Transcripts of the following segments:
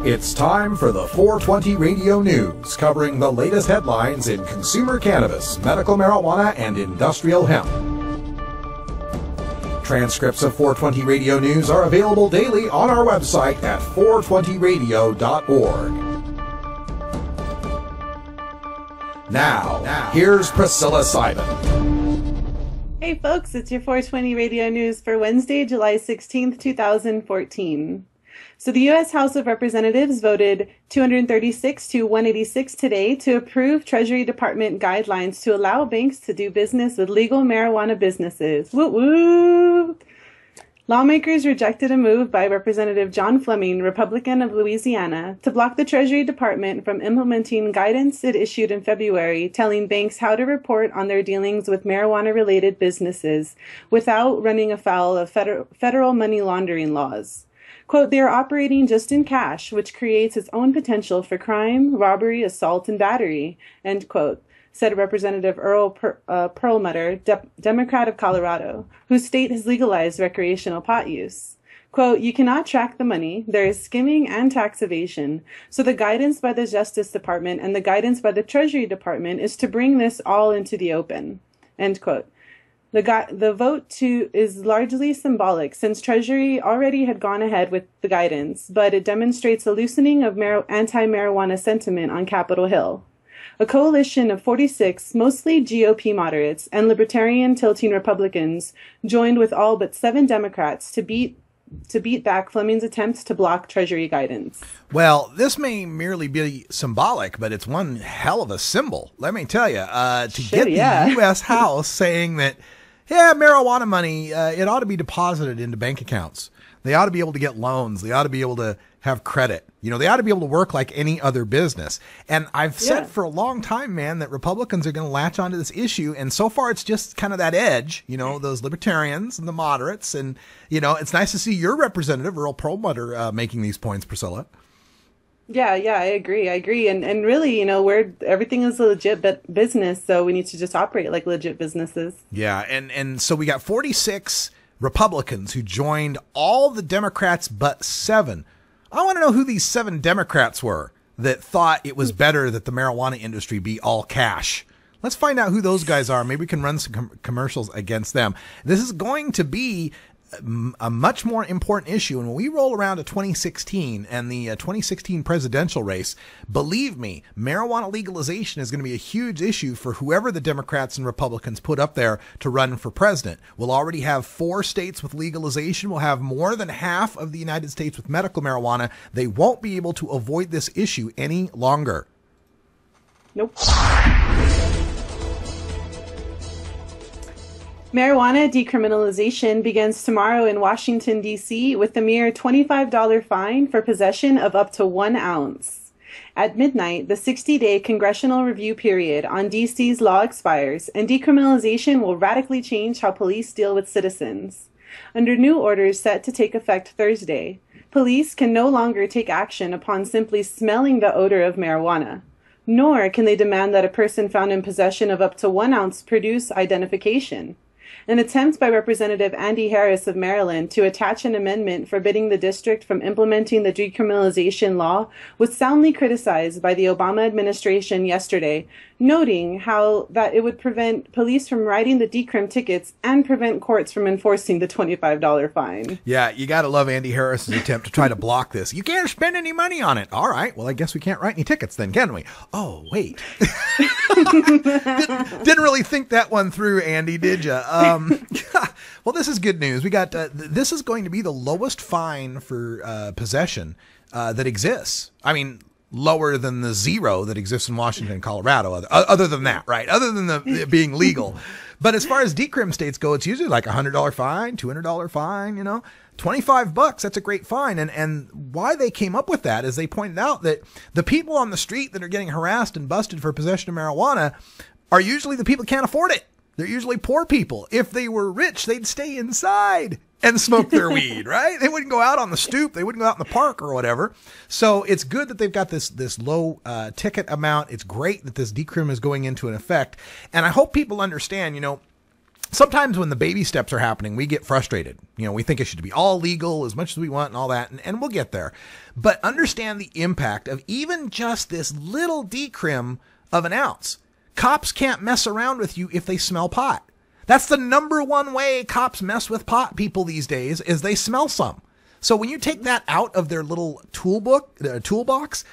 It's time for the 420 Radio News, covering the latest headlines in consumer cannabis, medical marijuana, and industrial hemp. Transcripts of 420 Radio News are available daily on our website at 420radio.org. Now, here's Priscilla Simon. Hey folks, it's your 420 Radio News for Wednesday, July 16th, 2014. So the U.S. House of Representatives voted 236 to 186 today to approve Treasury Department guidelines to allow banks to do business with legal marijuana businesses. Woo woo! Lawmakers rejected a move by Representative John Fleming, Republican of Louisiana, to block the Treasury Department from implementing guidance it issued in February telling banks how to report on their dealings with marijuana-related businesses without running afoul of federal money laundering laws. Quote, they are operating just in cash, which creates its own potential for crime, robbery, assault, and battery, end quote, said Representative Earl Perlmutter, Democrat of Colorado, whose state has legalized recreational pot use. Quote, you cannot track the money, there is skimming and tax evasion, so the guidance by the Justice Department and the guidance by the Treasury Department is to bring this all into the open, end quote. The vote is largely symbolic since Treasury already had gone ahead with the guidance, but it demonstrates a loosening of anti-marijuana sentiment on Capitol Hill. A coalition of 46, mostly GOP moderates and libertarian-tilting Republicans joined with all but 7 Democrats to beat back Fleming's attempts to block Treasury guidance. Well, this may merely be symbolic, but it's one hell of a symbol. Let me tell you, the U.S. House saying that, yeah, marijuana money, it ought to be deposited into bank accounts. They ought to be able to get loans. They ought to be able to have credit. You know, they ought to be able to work like any other business. And I've said for a long time, man, that Republicans are going to latch onto this issue. And so far, it's just kind of that edge, you know, those libertarians and the moderates. And, you know, it's nice to see your representative, Earl Perlmutter, making these points, Priscilla. Yeah, I agree. And really, you know, everything is a legit business, so we need to just operate like legit businesses. Yeah, and so we got 46 Republicans who joined all the Democrats but 7. I want to know who these 7 Democrats were that thought it was better that the marijuana industry be all cash. Let's find out who those guys are. Maybe we can run some commercials against them. This is going to be a much more important issue. And when we roll around to 2016 and the 2016 presidential race, believe me, marijuana legalization is going to be a huge issue for whoever the Democrats and Republicans put up there to run for president. We'll already have 4 states with legalization. We'll have more than half of the United States with medical marijuana. They won't be able to avoid this issue any longer. Nope. Marijuana decriminalization begins tomorrow in Washington, D.C. with a mere $25 fine for possession of up to 1 ounce. At midnight, the 60-day congressional review period on D.C.'s law expires, and decriminalization will radically change how police deal with citizens. Under new orders set to take effect Thursday, police can no longer take action upon simply smelling the odor of marijuana, nor can they demand that a person found in possession of up to 1 ounce produce identification. An attempt by Representative Andy Harris of Maryland to attach an amendment forbidding the district from implementing the decriminalization law was soundly criticized by the Obama administration yesterday, noting how that it would prevent police from writing the decrim tickets and prevent courts from enforcing the $25 fine. Yeah, you got to love Andy Harris's attempt to try to block this. You can't spend any money on it. All right, well, I guess we can't write any tickets then, can we? Oh, wait. Didn't really think that one through, Andy, did you? Well, this is good news. We got this is going to be the lowest fine for possession that exists. I mean, lower than the 0 that exists in Washington and Colorado. Other than that, right? Other than it being legal. But as far as decrim states go, it's usually like $100 fine, $200 fine, you know. $25, that's a great fine. And why they came up with that is they pointed out that the people on the street that are getting harassed and busted for possession of marijuana are usually the people who can't afford it. They're usually poor people. If they were rich, they'd stay inside and smoke their weed, right? They wouldn't go out on the stoop. They wouldn't go out in the park or whatever. So it's good that they've got this low ticket amount. It's great that this decrim is going into an effect. And I hope people understand, you know, sometimes when the baby steps are happening, we get frustrated. We think it should be all legal as much as we want and all that, and we'll get there. But understand the impact of even just this little decrim of an ounce. Cops can't mess around with you if they smell pot. That's the number one way cops mess with pot people these days, is they smell some. So when you take that out of their little toolbox,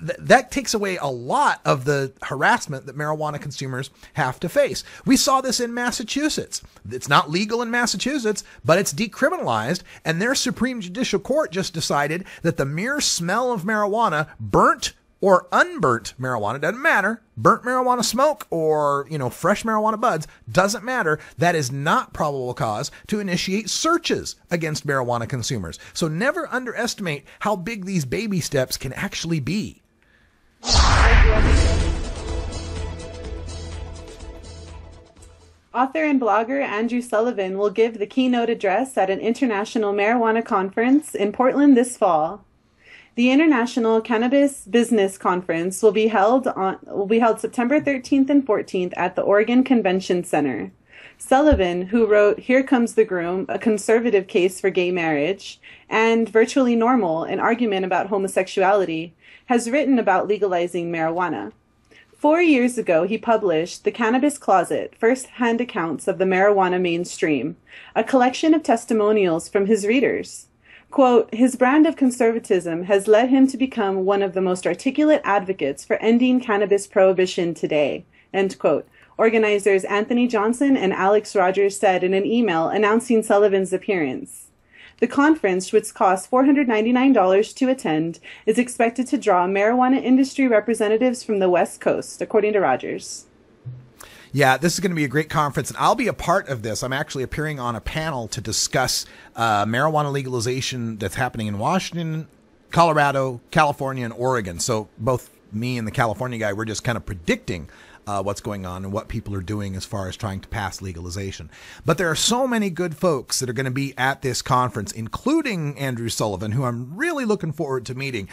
that takes away a lot of the harassment that marijuana consumers have to face. We saw this in Massachusetts. It's not legal in Massachusetts, but it's decriminalized, and their Supreme Judicial Court just decided that the mere smell of marijuana, burnt or unburnt marijuana, doesn't matter. Burnt marijuana smoke or, fresh marijuana buds, doesn't matter. That is not probable cause to initiate searches against marijuana consumers. So never underestimate how big these baby steps can actually be. Author and blogger Andrew Sullivan will give the keynote address at an international marijuana conference in Portland this fall. The International Cannabis Business Conference will be held September 13th and 14th at the Oregon Convention Center. Sullivan, who wrote Here Comes the Groom, a conservative case for gay marriage, and Virtually Normal, an argument about homosexuality, has written about legalizing marijuana. 4 years ago, he published The Cannabis Closet, First-Hand Accounts of the Marijuana Mainstream, a collection of testimonials from his readers. Quote, his brand of conservatism has led him to become one of the most articulate advocates for ending cannabis prohibition today, end quote. Organizers Anthony Johnson and Alex Rogers said in an email announcing Sullivan's appearance. The conference, which costs $499 to attend, is expected to draw marijuana industry representatives from the West Coast, according to Rogers. Yeah, this is going to be a great conference, and I'll be a part of this. I'm actually appearing on a panel to discuss marijuana legalization that's happening in Washington, Colorado, California, and Oregon. So both me and the California guy, we're just kind of predicting what's going on and what people are doing as far as trying to pass legalization. But there are so many good folks that are going to be at this conference, including Andrew Sullivan, who I'm really looking forward to meeting.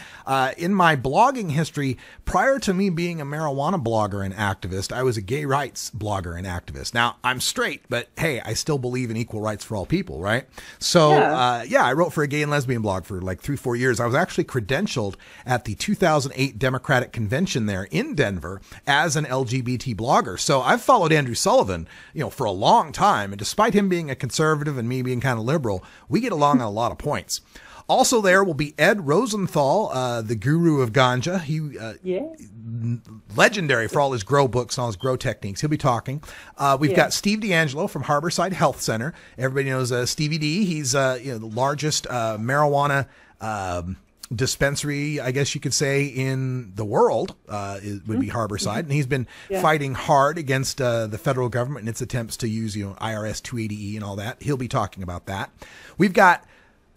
In my blogging history, prior to me being a marijuana blogger and activist, I was a gay rights blogger and activist. Now, I'm straight, but hey, I still believe in equal rights for all people, right? So, I wrote for a gay and lesbian blog for like 3-4 years. I was actually credentialed at the 2008 Democratic Convention there in Denver as an LGBT blogger. So I've followed Andrew Sullivan, for a long time. And despite him being a conservative and me being kind of liberal, we get along on a lot of points. Also there will be Ed Rosenthal, the guru of ganja. He legendary for all his grow books and all his grow techniques. He'll be talking. We've got Steve D'Angelo from Harborside Health Center. Everybody knows Stevie D. He's the largest marijuana dispensary, I guess you could say, in the world, would be Harborside. And he's been fighting hard against the federal government and its attempts to use, IRS 280E and all that. He'll be talking about that. We've got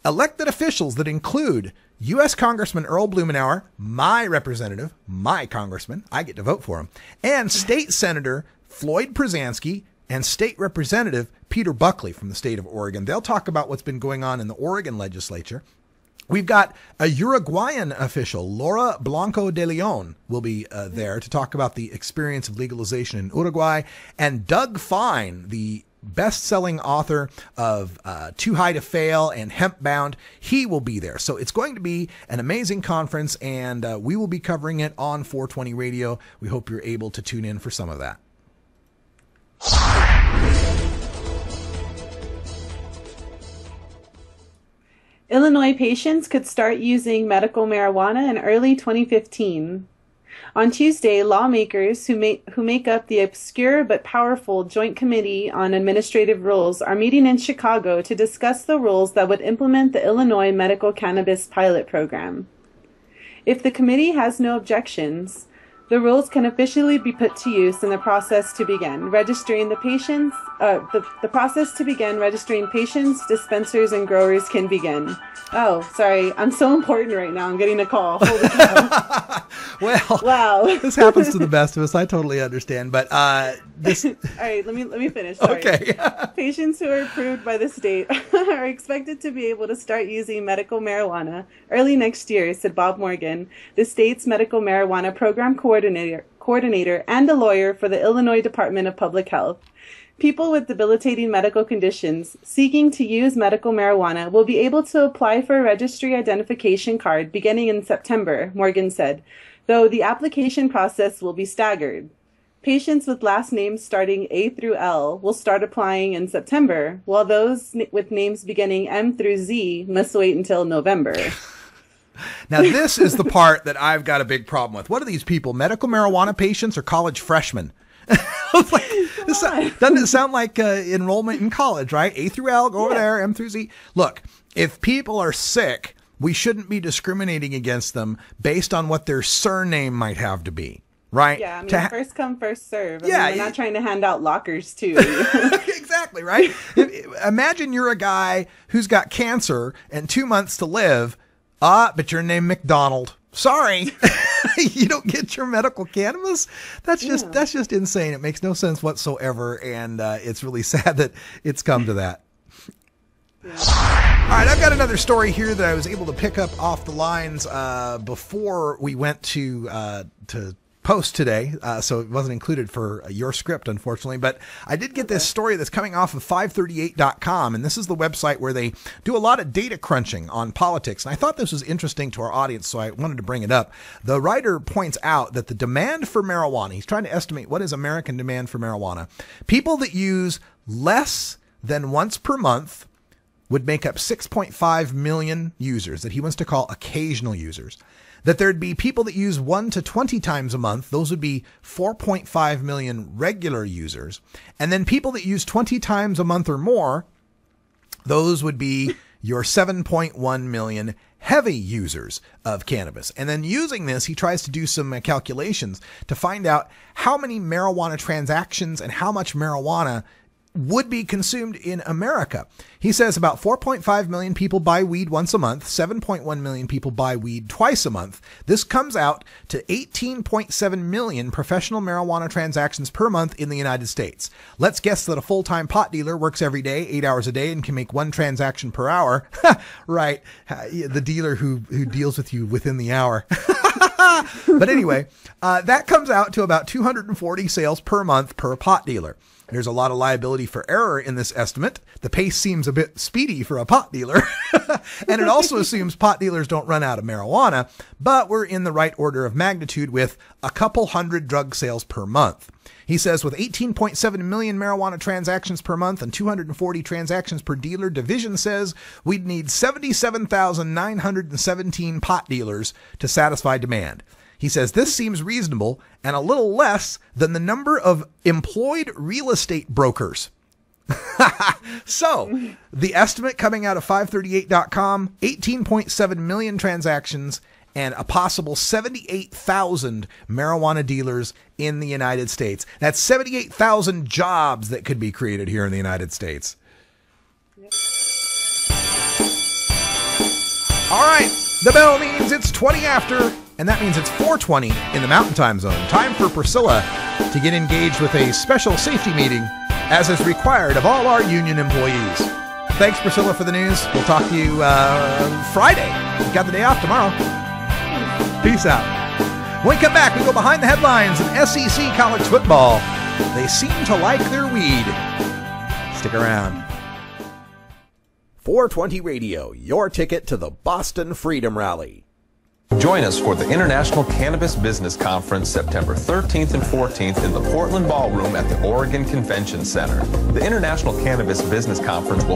elected officials that include U.S. Congressman Earl Blumenauer, my representative, my congressman, I get to vote for him, and State Senator Floyd Przansky and State Representative Peter Buckley from the state of Oregon. They'll talk about what's been going on in the Oregon legislature. We've got a Uruguayan official, Laura Blanco de Leon, will be there to talk about the experience of legalization in Uruguay. And Doug Fine, the best-selling author of Too High to Fail and Hempbound, he will be there. So it's going to be an amazing conference, and we will be covering it on 420 Radio. We hope you're able to tune in for some of that. Illinois patients could start using medical marijuana in early 2015. On Tuesday, lawmakers who make up the obscure but powerful Joint Committee on Administrative Rules are meeting in Chicago to discuss the rules that would implement the Illinois medical cannabis pilot program. If the committee has no objections, the rules can officially be put to use in the process to begin registering the patients. The process to begin registering patients, dispensers, and growers can begin. Oh, sorry. I'm so important right now. I'm getting a call. Holy cow. Well, wow. This happens to the best of us. I totally understand. But this. All right, let me finish. Sorry. Okay. Patients who are approved by the state are expected to be able to start using medical marijuana early next year, said Bob Morgan, the state's medical marijuana program coordinator and a lawyer for the Illinois Department of Public Health. People with debilitating medical conditions seeking to use medical marijuana will be able to apply for a registry identification card beginning in September, Morgan said, though the application process will be staggered. Patients with last names starting A through L will start applying in September, while those with names beginning M through Z must wait until November. Now, this is the part that I've got a big problem with. What are these people, medical marijuana patients or college freshmen? Doesn't it sound like enrollment in college, right? A through L, go over there, M through Z. Look, if people are sick, we shouldn't be discriminating against them based on what their surname might have to be, right? Yeah, I mean, first come, first serve. I Yeah, mean, we're not trying to hand out lockers, too. Exactly, right? Imagine you're a guy who's got cancer and 2 months to live, but you're named McDonald. Sorry, you don't get your medical cannabis. That's just insane. It makes no sense whatsoever, and it's really sad that it's come to that. Yeah. All right, I've got another story here that I was able to pick up off the lines before we went to post today, so it wasn't included for your script, unfortunately. But I did get this story that's coming off of 538.com, and this is the website where they do a lot of data crunching on politics. And I thought this was interesting to our audience, so I wanted to bring it up. The writer points out that the demand for marijuana, he's trying to estimate what is American demand for marijuana. People that use less than once per month would make up 6.5 million users that he wants to call occasional users. That there'd be people that use 1 to 20 times a month. Those would be 4.5 million regular users. And then people that use 20 times a month or more, those would be your 7.1 million heavy users of cannabis. And then using this, he tries to do some calculations to find out how many marijuana transactions and how much marijuana would be consumed in America. He says about 4.5 million people buy weed once a month, 7.1 million people buy weed twice a month. This comes out to 18.7 million professional marijuana transactions per month in the United States. Let's guess that a full-time pot dealer works every day, 8 hours a day, and can make one transaction per hour. Right. The dealer who deals with you within the hour. But anyway, that comes out to about 240 sales per month per pot dealer. There's a lot of liability for error in this estimate. The pace seems a bit speedy for a pot dealer. And it also assumes pot dealers don't run out of marijuana, but we're in the right order of magnitude with a couple hundred drug sales per month. He says with 18.7 million marijuana transactions per month and 240 transactions per dealer, Division says we'd need 77,917 pot dealers to satisfy demand. He says this seems reasonable and a little less than the number of employed real estate brokers. So the estimate coming out of 538.com, 18.7 million transactions and a possible 78,000 marijuana dealers in the United States. That's 78,000 jobs that could be created here in the United States. Yep. All right. The bell means it's 20 after, and that means it's 4:20 in the Mountain Time Zone. Time for Priscilla to get engaged with a special safety meeting, as is required of all our union employees. Thanks, Priscilla, for the news. We'll talk to you Friday. We've got the day off tomorrow. Peace out. When we come back, we go behind the headlines in SEC college football. They seem to like their weed. Stick around. 420 Radio, your ticket to the Boston Freedom Rally. Join us for the International Cannabis Business Conference September 13th and 14th in the Portland Ballroom at the Oregon Convention Center. The International Cannabis Business Conference will